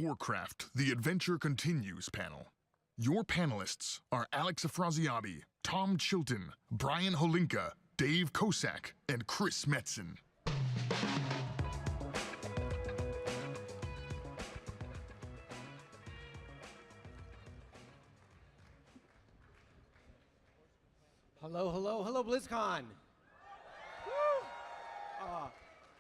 Warcraft, The Adventure Continues panel. Your panelists are Alex Afraziabi, Tom Chilton, Brian Holinka, Dave Kosak, and Chris Metzen. Hello, hello, hello, BlizzCon.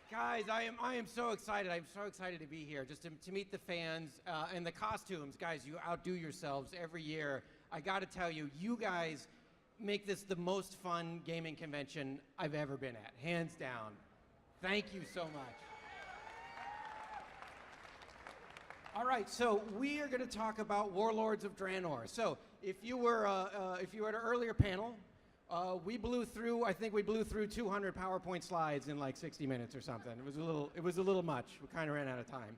Guys, I am so excited. I'm so excited to be here, just to meet the fans and the costumes. Guys, you outdo yourselves every year. I got to tell you, you guys make this the most fun gaming convention I've ever been at, hands down. Thank you so much. All right, so we are going to talk about Warlords of Draenor. So if you were at an earlier panel, I think we blew through 200 PowerPoint slides in like 60 minutes or something. It was a little much. We kind of ran out of time.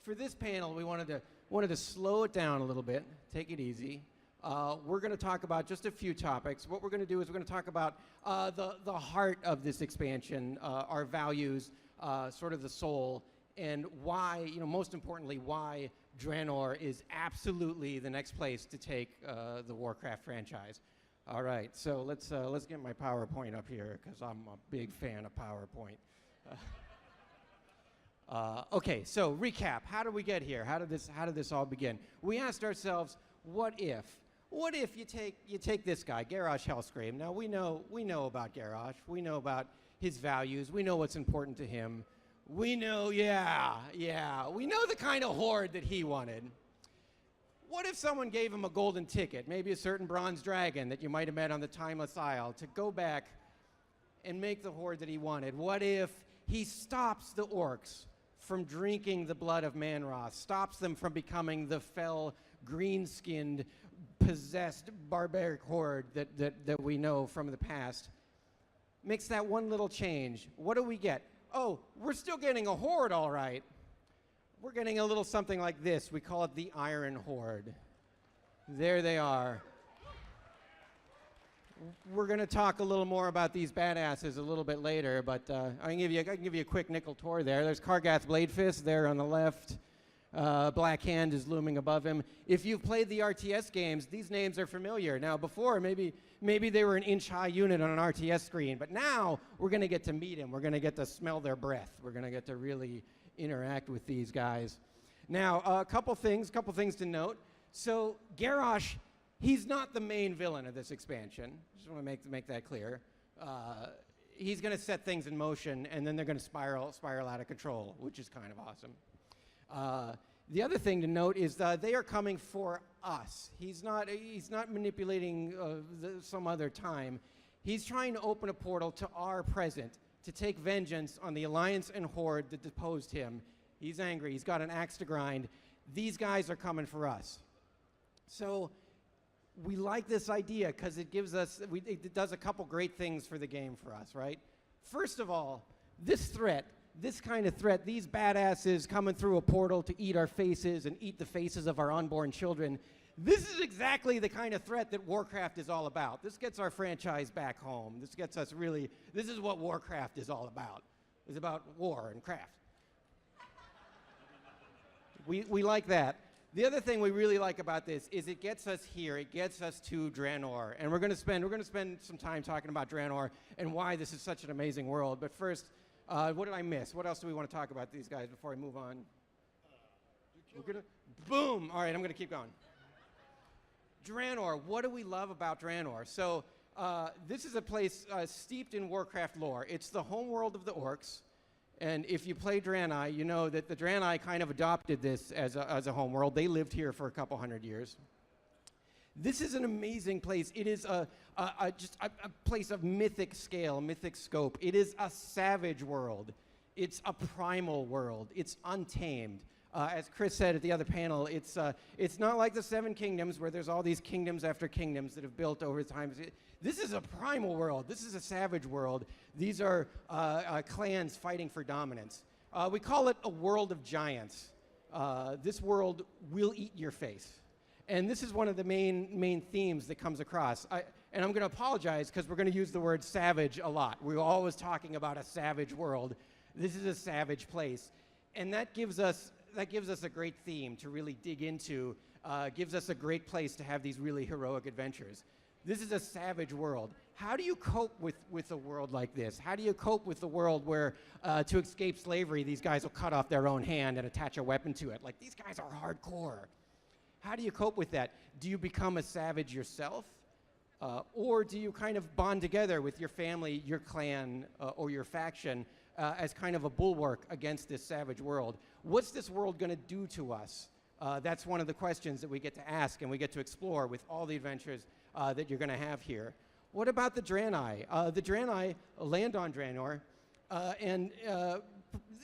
For this panel, we wanted to slow it down a little bit, take it easy. We're going to talk about just a few topics. What we're going to do is we're going to talk about the heart of this expansion, our values, sort of the soul, and why, most importantly, why Draenor is absolutely the next place to take the Warcraft franchise. All right, so let's get my PowerPoint up here because I'm a big fan of PowerPoint. Okay, so recap. How did we get here? How did this all begin? We asked ourselves, what if? What if you take this guy, Garrosh Hellscream? Now we know about Garrosh. We know about his values. We know what's important to him. We know, we know the kind of horde that he wanted. What if someone gave him a golden ticket, maybe a certain bronze dragon that you might have met on the Timeless Isle, to go back and make the horde that he wanted? What if he stops the orcs from drinking the blood of Manroth, stops them from becoming the fell, green-skinned, possessed barbaric horde that we know from the past? Makes that one little change. What do we get? Oh, we're still getting a horde, all right. We're getting a little something like this. We call it the Iron Horde. There they are. We're going to talk a little more about these badasses a little bit later, but I can give you a quick nickel tour there. There's Kargath Bladefist there on the left. Black Hand is looming above him. If you've played the RTS games, these names are familiar. Now, before, maybe they were an inch-high unit on an RTS screen, but now we're going to get to meet them. We're going to get to smell their breath. We're going to get to really interact with these guys. Now, a couple things to note. So, Garrosh, he's not the main villain of this expansion. Just want to make that clear. He's going to set things in motion, and then they're going to spiral out of control, which is kind of awesome. The other thing to note is that they are coming for us. He's not manipulating some other time. He's trying to open a portal to our present, to take vengeance on the Alliance and Horde that deposed him. He's angry. He's got an axe to grind. These guys are coming for us. So we like this idea because it does a couple great things for the game for us, right? First of all, this kind of threat, these badasses coming through a portal to eat our faces and eat the faces of our unborn children, this is exactly the kind of threat that Warcraft is all about. This gets our franchise back home. This is what Warcraft is all about. It's about war and craft. We like that. The other thing we really like about this is it gets us here. It gets us to Draenor, and we're going to spend some time talking about Draenor and why this is such an amazing world. But first, what did I miss? What else do we want to talk about these guys before we move on? Boom! All right, I'm going to keep going. Draenor, what do we love about Draenor? So this is a place steeped in Warcraft lore. It's the home world of the orcs. And if you play Draenei, you know that the Draenei kind of adopted this as a home world. They lived here for a couple hundred years. This is an amazing place. It is just a place of mythic scale, mythic scope. It is a savage world. It's a primal world. It's untamed. As Chris said at the other panel, it's not like the Seven Kingdoms where there's all these kingdoms after kingdoms that have built over time. This is a primal world. This is a savage world. These are clans fighting for dominance. We call it a world of giants. This world will eat your face. And this is one of the main themes that comes across. And I'm going to apologize because we're going to use the word savage a lot. We're always talking about a savage world. This is a savage place. And that gives us that gives us a great theme to really dig into, gives us a great place to have these really heroic adventures. This is a savage world. How do you cope with a world like this? How do you cope with the world where, to escape slavery, these guys will cut off their own hand and attach a weapon to it? Like, these guys are hardcore. How do you cope with that? Do you become a savage yourself? Or do you kind of bond together with your family, your clan, or your faction as kind of a bulwark against this savage world? What's this world going to do to us? That's one of the questions that we get to ask and we get to explore with all the adventures that you're going to have here. What about the Draenei? The Draenei land on Draenor, and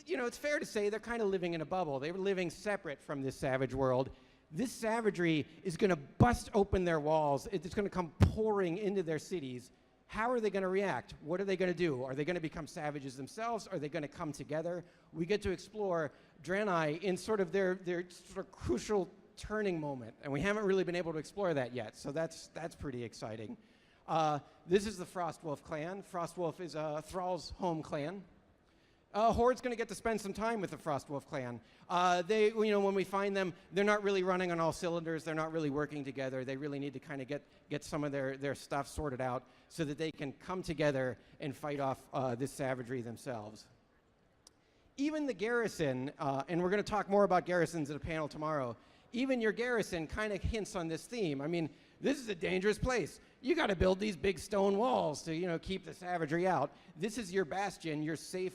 you know, it's fair to say they're kind of living in a bubble. They were living separate from this savage world. This savagery is going to bust open their walls. It's going to come pouring into their cities. How are they going to react? What are they going to do? Are they going to become savages themselves? Are they going to come together? We get to explore Draenei in sort of their sort of crucial turning moment, and we haven't really been able to explore that yet, so that's pretty exciting. This is the Frostwolf clan. Frostwolf is Thrall's home clan. Horde's going to get to spend some time with the Frostwolf clan. They, you know, when we find them, they're not really running on all cylinders. They're not really working together. They really need to kind of get some of their stuff sorted out so that they can come together and fight off this savagery themselves. Even the garrison, and we're going to talk more about garrisons at a panel tomorrow, even your garrison kind of hints on this theme. I mean, this is a dangerous place. You got to build these big stone walls to, you know, keep the savagery out. This is your bastion, your safe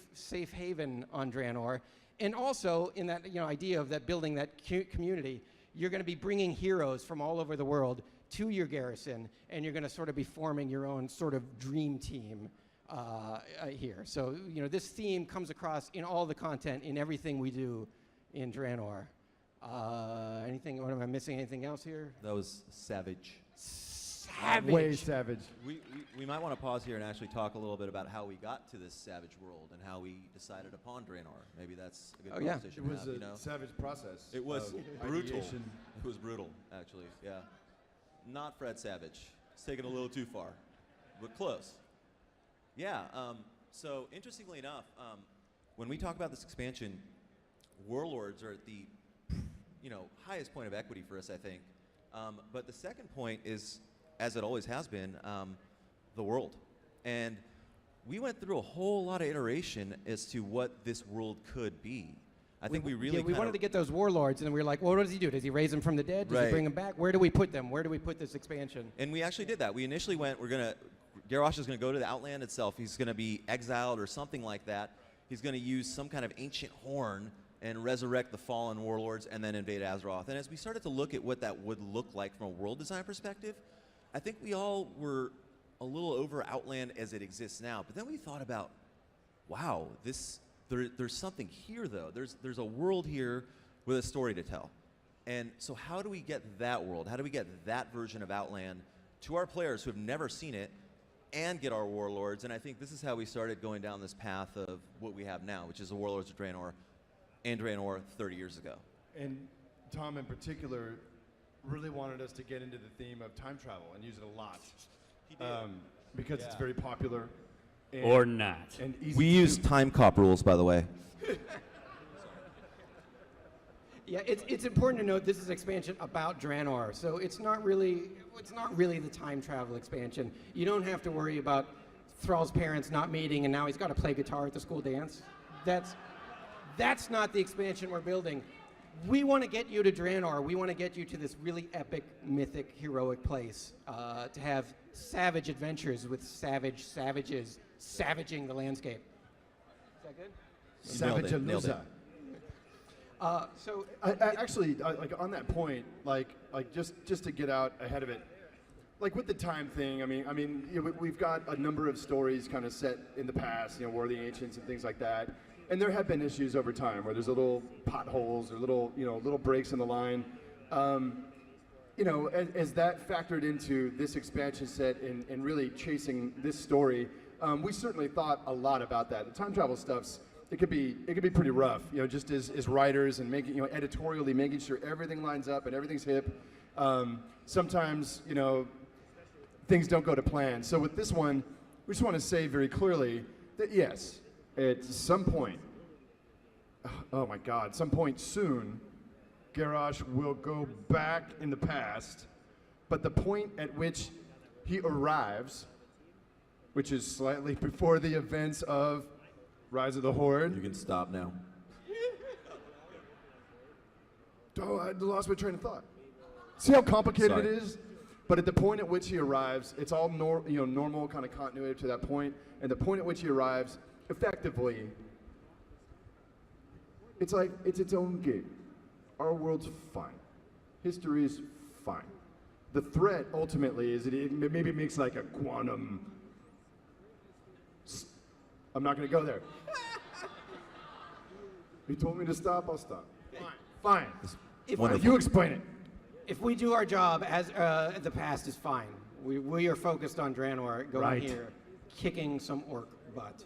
haven on Draenor. And also, in that, you know, idea of that building that community, you're going to be bringing heroes from all over the world to your garrison, and you're going to sort of be forming your own sort of dream team here. So, you know, this theme comes across in all the content, in everything we do in Draenor. Anything? What am I missing? Anything else here? That was savage. Savage. Way savage. We might want to pause here and actually talk a little bit about how we got to this savage world and how we decided upon Draenor. Maybe that's a good conversation It to was have, a you know? savage process. It was of brutal. ideation. It was brutal, actually, yeah. Not Fred Savage. It's taken a little too far, but close. Yeah, so interestingly enough, when we talk about this expansion, warlords are at the, you know, highest point of equity for us, I think. But the second point is, as it always has been, the world. And we went through a whole lot of iteration as to what this world could be. I think we really we wanted to get those warlords, and we were like, well, what does he do? Does he raise them from the dead? Does he bring them back? Where do we put them? Where do we put this expansion? And we actually did that. We initially went, Garrosh is going to go to the Outland itself. He's going to be exiled or something like that. He's going to use some kind of ancient horn and resurrect the fallen warlords and then invade Azeroth. And as we started to look at what that would look like from a world design perspective, I think we all were a little over Outland as it exists now. But then we thought about, wow, there's something here, though. There's a world here with a story to tell. And so how do we get that world? How do we get that version of Outland to our players who have never seen it and get our warlords? And I think this is how we started going down this path of what we have now, which is the Warlords of Draenor and Draenor 30 years ago. And Tom, in particular, really wanted us to get into the theme of time travel and use it a lot. He did. Because it's very popular. And, Or not. And easy We to use do. time cop rules, by the way. Yeah, it's important to note this is expansion about Draenor, so it's not really the time travel expansion. You don't have to worry about Thrall's parents not meeting and now he's got to play guitar at the school dance. That's not the expansion we're building. We want to get you to Draenor. We want to get you to this really epic, mythic, heroic place to have savage adventures with savages savaging the landscape. Is that good? Nailed it. So Actually, like on that point, like just to get out ahead of it, like with the time thing, I mean, you know, we've got a number of stories kind of set in the past, you know, War of the Ancients and things like that, and there have been issues over time where there's little potholes or little breaks in the line. You know, as that factored into this expansion set and really chasing this story, we certainly thought a lot about that. The time travel stuff's it could be pretty rough, you know, just as writers and making, you know, editorially making sure everything lines up and everything's hip. Sometimes, you know, things don't go to plan. So with this one, we just want to say very clearly that yes, at some point, oh my God, some point soon, Garrosh will go back in the past, but the point at which he arrives, which is slightly before the events of Rise of the Horde. You can stop now. Oh, I lost my train of thought. See how complicated Sorry. it is? But at the point at which he arrives, it's all normal kind of continuity to that point. And the point at which he arrives, effectively, it's like it's its own game. Our world's fine. History's fine. The threat ultimately is it maybe makes like a quantum. I'm not going to go there. You told me to stop, I'll stop. Fine. If You explain it. If we do our job as the past is fine. We are focused on Draenor going Right. here, kicking some orc butt.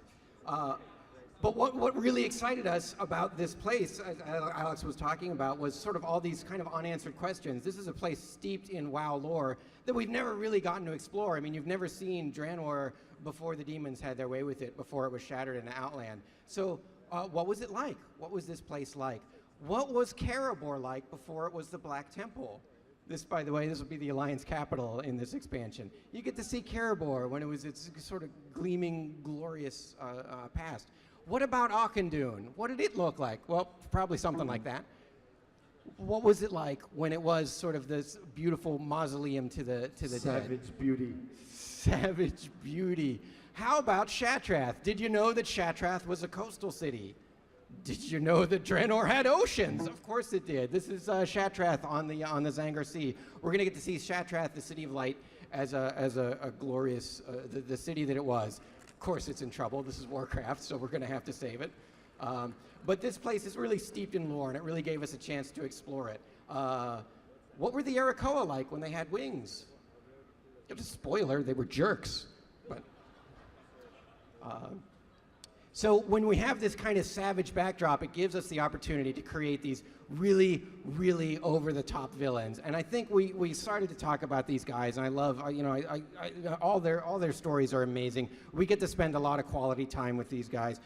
But what really excited us about this place, as Alex was talking about, was sort of all these kind of unanswered questions. This is a place steeped in WoW lore that we've never really gotten to explore. I mean, you've never seen Draenor before the demons had their way with it, before it was shattered in the Outland. So what was it like? What was this place like? What was Karabor like before it was the Black Temple? This, by the way, this will be the Alliance capital in this expansion. You get to see Karabor when it was its sort of gleaming, glorious past. What about Auchindoun? What did it look like? Well, probably something like that. What was it like when it was sort of this beautiful mausoleum to the dead? Savage beauty. Savage beauty. How about Shatrath? Did you know that Shatrath was a coastal city? Did you know that Draenor had oceans? Of course it did. This is Shatrath on the Zangar Sea. We're gonna get to see Shatrath, the City of Light, as a glorious the city that it was. Of course it's in trouble. This is Warcraft, so we're gonna have to save it. But this place is really steeped in lore, and it really gave us a chance to explore it. What were the Arakoa like when they had wings? It was a spoiler. They were jerks, but. So when we have this kind of savage backdrop, it gives us the opportunity to create these really, really over-the-top villains. And I think we started to talk about these guys, and I love, all their stories are amazing. We get to spend a lot of quality time with these guys.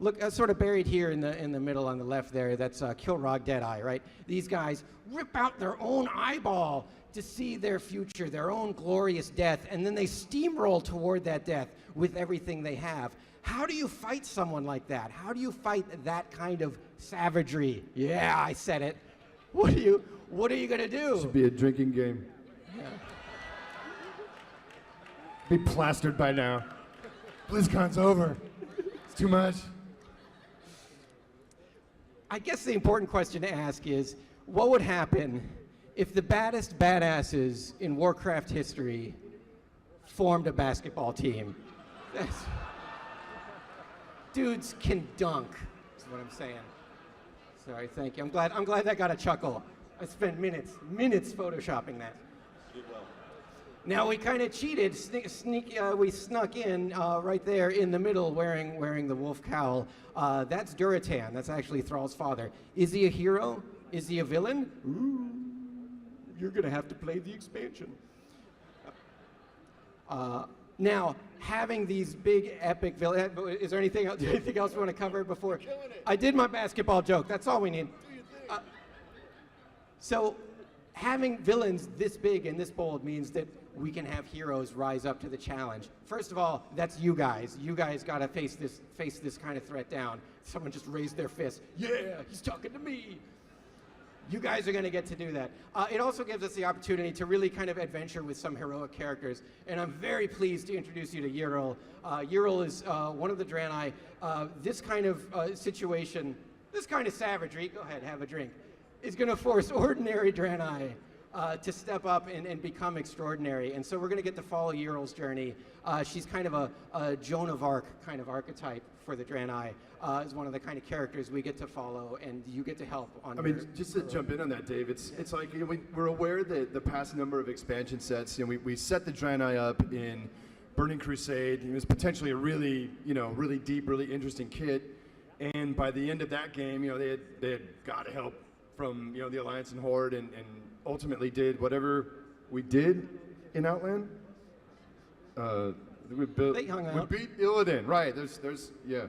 Look, sort of buried here in the middle on the left there, that's Kilrog Deadeye, right? These guys rip out their own eyeball to see their future, their own glorious death, and then they steamroll toward that death with everything they have. How do you fight someone like that? How do you fight that kind of savagery? Yeah, I said it. What are you gonna do? Should be a drinking game. Yeah. Be plastered by now. BlizzCon's over. It's too much. I guess the important question to ask is, what would happen if the baddest badasses in Warcraft history formed a basketball team? Dudes can dunk, is what I'm saying. Sorry, thank you. I'm glad that got a chuckle. I spent minutes photoshopping that. Now we kind of cheated. We snuck in right there in the middle, wearing the wolf cowl. That's Duratan. That's actually Thrall's father. Is he a hero? Is he a villain? Ooh, you're gonna have to play the expansion. Now, having these big epic villains, is there anything else we want to cover before? I did my basketball joke. That's all we need. So, having villains this big and this bold means that we can have heroes rise up to the challenge. First of all, that's you guys. You guys got to face this kind of threat down. Someone just raised their fist. Yeah, he's talking to me. You guys are going to get to do that. It also gives us the opportunity to really kind of adventure with some heroic characters. And I'm very pleased to introduce you to Yril. Yril is one of the Draenei. This kind of situation, this kind of savagery, go ahead, have a drink, is going to force ordinary Draenei to step up and become extraordinary. And so we're going to get to follow Yril's journey. She's kind of a Joan of Arc kind of archetype for the Draenei. Is one of the kind of characters we get to follow, and you get to help on. I mean, just to jump in on that, Dave, it's like we're aware that the past number of expansion sets, we set the Draenei up in Burning Crusade. It was potentially a really deep, really interesting kit, and by the end of that game, they had got help from the Alliance and Horde, and ultimately did whatever we did in Outland. They hung out. We beat Illidan, right? There's yeah.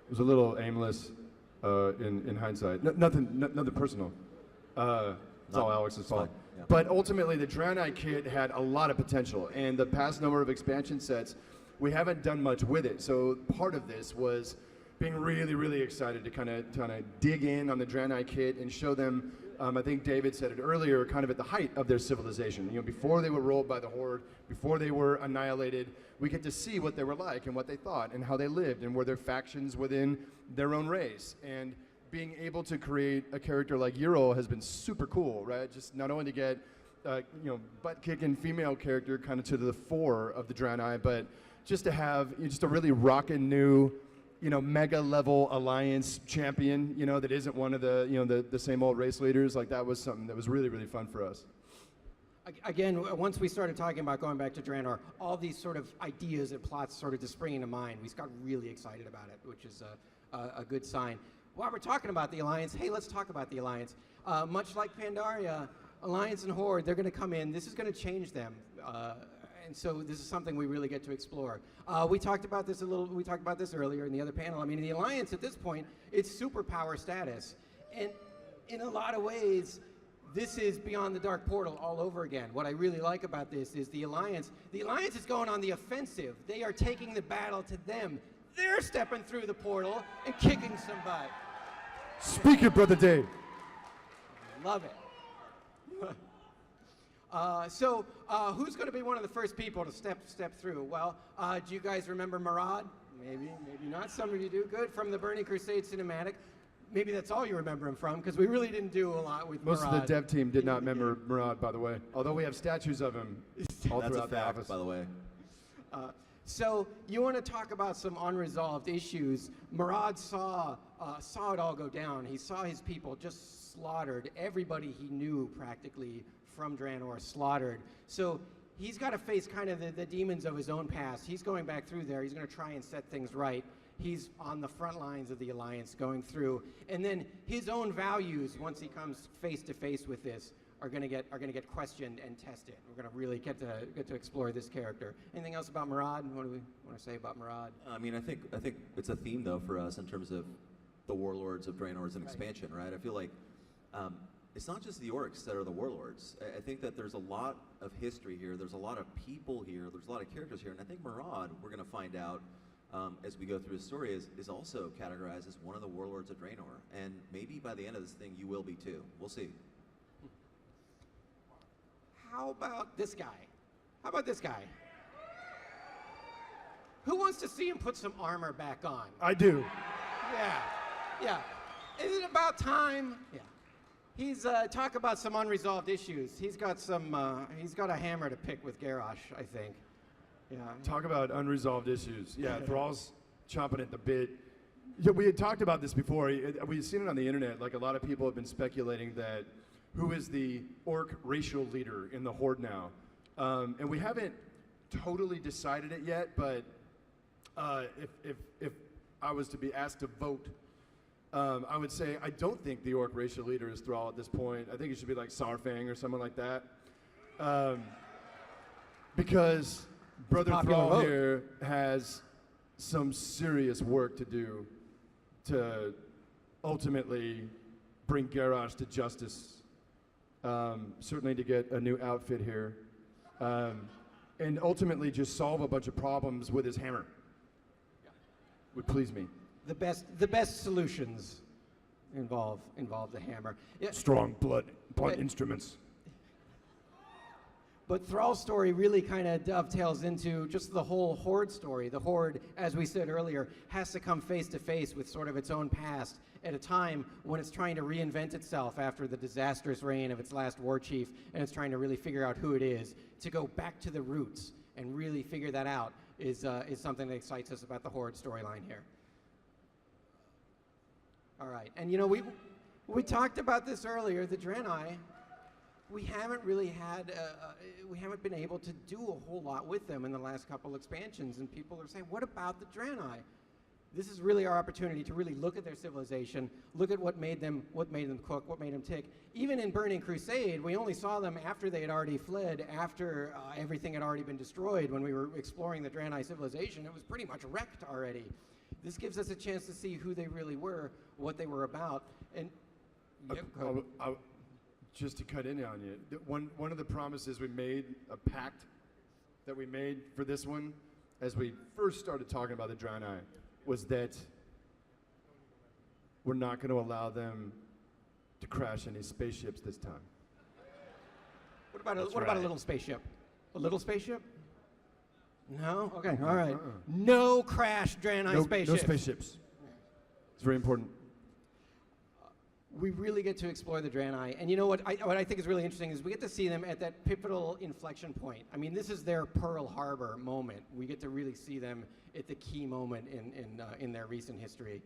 was a little aimless in hindsight. Nothing personal. It's all Alex's fault. Yeah. But ultimately, the Draenor kit had a lot of potential, and the past number of expansion sets, we haven't done much with it. So part of this was being really excited to kind of dig in on the Draenor kit and show them. I think David said it earlier, kind of at the height of their civilization. You know, before they were rolled by the Horde, before they were annihilated, we get to see what they were like and what they thought and how they lived and were their factions within their own race. And being able to create a character like Yril has been super cool, right? Just not only to get, butt-kicking female character kind of to the fore of the Draenor, but just to have just a really rockin' new, mega level alliance champion, that isn't one of the, the same old race leaders. Like that was something that was really fun for us. Again, once we started talking about going back to Draenor, all these sort of ideas and plots sort of just springing to mind. We got really excited about it, which is a good sign. While we're talking about the Alliance, hey, let's talk about the Alliance. Much like Pandaria, Alliance and Horde, they're going to come in. This is going to change them. And so this is something we really get to explore. We talked about this earlier in the other panel. I mean, the Alliance at this point, it's superpower status. And in a lot of ways, this is Beyond the Dark Portal all over again. What I really like about this is the Alliance is going on the offensive. They are taking the battle to them. They're stepping through the portal and kicking some butt. Speak it, Brother Dave. Love it. Who's going to be one of the first people to step through? Well, do you guys remember Murad? Maybe not. Some of you do. Good. From the Burning Crusade cinematic. Maybe that's all you remember him from, because we really didn't do a lot with Most Murad. of the dev team did not remember Murad, by the way. Although we have statues of him all That's a throughout the fact, office. by the way. So you want to talk about some unresolved issues. Murad saw it all go down. He saw his people just slaughtered. Everybody he knew practically from Draenor slaughtered. So he's got to face kind of the demons of his own past. He's going back through there. He's going to try and set things right. He's on the front lines of the Alliance going through. And then his own values, once he comes face to face with this, are going to get questioned and tested. We're going to really get to explore this character. Anything else about Murad? What do we want to say about Murad? I mean, I think it's a theme though for us in terms of the warlords of Draenor as an expansion, right? I feel like it's not just the orcs that are the warlords. I think that there's a lot of history here. There's a lot of people here. There's a lot of characters here, and I think Murad, we're going to find out as we go through his story, is also categorized as one of the warlords of Draenor, and maybe by the end of this thing, you will be too. We'll see. How about this guy? Who wants to see him put some armor back on? I do. Yeah. Is it about time? Yeah. He's talk about some unresolved issues. He's got a hammer to pick with Garrosh, I think. Yeah. Talk about unresolved issues. Yeah, Thrall's chomping at the bit. Yeah, we had talked about this before. We've seen it on the internet. Like, a lot of people have been speculating that who is the orc racial leader in the Horde now. And we haven't totally decided it yet, but if I was to be asked to vote, I would say I don't think the orc racial leader is Thrall at this point. I think it should be like Sarfang or someone like that. Because Brother Thrall here has some serious work to do to ultimately bring Garrosh to justice. Certainly to get a new outfit here. And ultimately just solve a bunch of problems with his hammer. Would please me. The best solutions involve the hammer. Yeah. Strong blunt instruments. But Thrall's story really kind of dovetails into just the whole Horde story. The Horde, as we said earlier, has to come face to face with sort of its own past at a time when it's trying to reinvent itself after the disastrous reign of its last war chief, and it's trying to really figure out who it is. To go back to the roots and really figure that out is something that excites us about the Horde storyline here. All right, and you know, we talked about this earlier, the Draenor. We haven't really had, we haven't been able to do a whole lot with them in the last couple expansions, and people are saying, what about the Draenor? This is really our opportunity to really look at their civilization, look at what made them cook, what made them tick. Even in Burning Crusade, we only saw them after they had already fled, after everything had already been destroyed. When we were exploring the Draenor civilization, it was pretty much wrecked already. This gives us a chance to see who they really were, what they were about, and just to cut in on you, one of the promises we made, a pact that we made for this one, as we first started talking about the Draenor, was that we're not going to allow them to crash any spaceships this time. What about a little spaceship? A little spaceship? No? Okay, all right. No crash Draenor spaceships. No spaceships. It's very important. We really get to explore the Draenor, and you know what I think is really interesting is we get to see them at that pivotal inflection point. I mean, this is their Pearl Harbor moment. We get to really see them at the key moment in their recent history.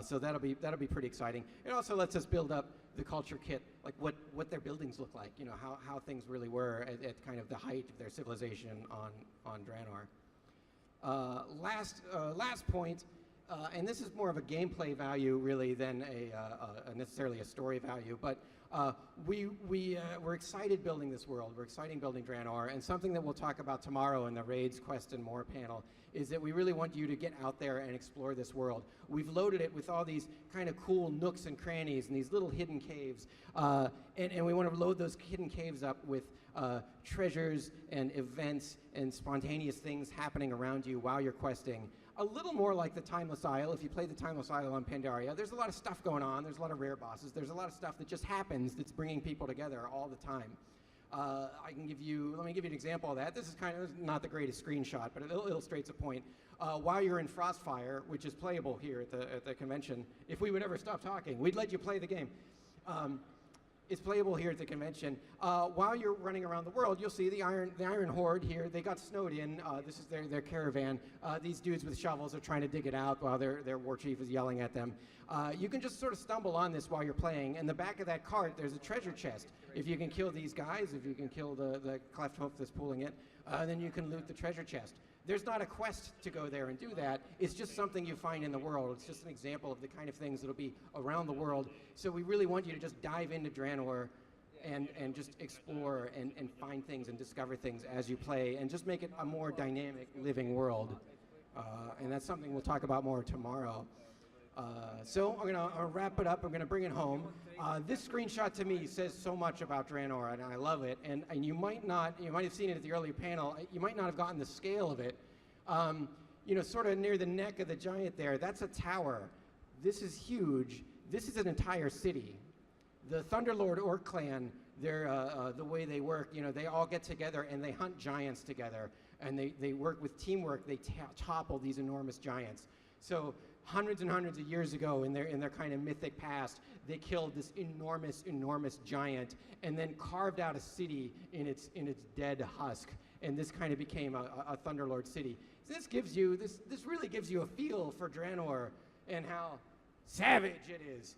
So that'll be pretty exciting. It also lets us build up the culture kit, like what their buildings look like. You know, how things really were at kind of the height of their civilization on Draenor. Last point. And this is more of a gameplay value, really, than necessarily a story value. But we're excited building this world. We're excited building Draenor. And something that we'll talk about tomorrow in the Raids, Quest, and More panel is that we really want you to get out there and explore this world. We've loaded it with all these kind of cool nooks and crannies and these little hidden caves. And we want to load those hidden caves up with treasures and events and spontaneous things happening around you while you're questing. A little more like the Timeless Isle. If you play the Timeless Isle on Pandaria, there's a lot of stuff going on. There's a lot of rare bosses. There's a lot of stuff that just happens that's bringing people together all the time. Let me give you an example of that. This is kind of not the greatest screenshot, but it illustrates a point. While you're in Frostfire, which is playable here at the convention, if we would ever stop talking, we'd let you play the game. It's playable here at the convention. While you're running around the world, you'll see the Iron Horde here. They got snowed in. This is their caravan. These dudes with shovels are trying to dig it out while their war chief is yelling at them. You can just sort of stumble on this while you're playing. In the back of that cart, there's a treasure chest. If you can kill these guys, if you can kill the cleft hoof that's pulling it, then you can loot the treasure chest. There's not a quest to go there and do that. It's just something you find in the world. It's just an example of the kind of things that'll be around the world. So we really want you to just dive into Draenor and just explore and find things and discover things as you play and just make it a more dynamic, living world. And that's something we'll talk about more tomorrow. So I'm gonna wrap it up. I'm gonna bring it home. This screenshot to me says so much about Draenor, and I love it. And you might have seen it at the earlier panel. You might not have gotten the scale of it. Sort of near the neck of the giant there, that's a tower. This is huge. This is an entire city. The Thunderlord Orc clan, the way they work, they all get together and they hunt giants together. And they work with teamwork. They topple these enormous giants. So hundreds and hundreds of years ago in their kind of mythic past, they killed this enormous giant and then carved out a city in its dead husk. And this kind of became a Thunderlord city. So this really gives you a feel for Draenor and how savage it is.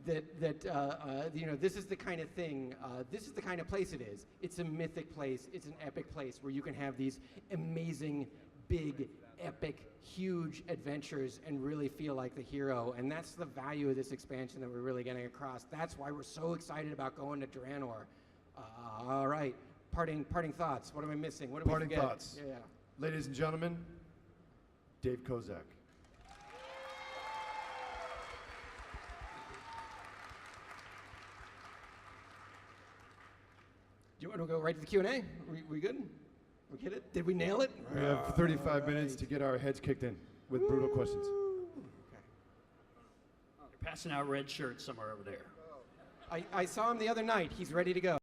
This is the kind of thing, this is the kind of place it is. It's a mythic place. It's an epic place where you can have these amazing, big, epic, huge adventures and really feel like the hero. And that's the value of this expansion that we're really getting across. That's why we're so excited about going to Draenor. All right, parting thoughts. What am I missing? What did we forget? Parting thoughts. Yeah. Ladies and gentlemen, Dave Kozak. Do you want to go right to the Q&A? We good? We get it? Did we nail it? We have 35 minutes to get our heads kicked in with brutal questions. Okay. They're passing out red shirts somewhere over there. I saw him the other night. He's ready to go.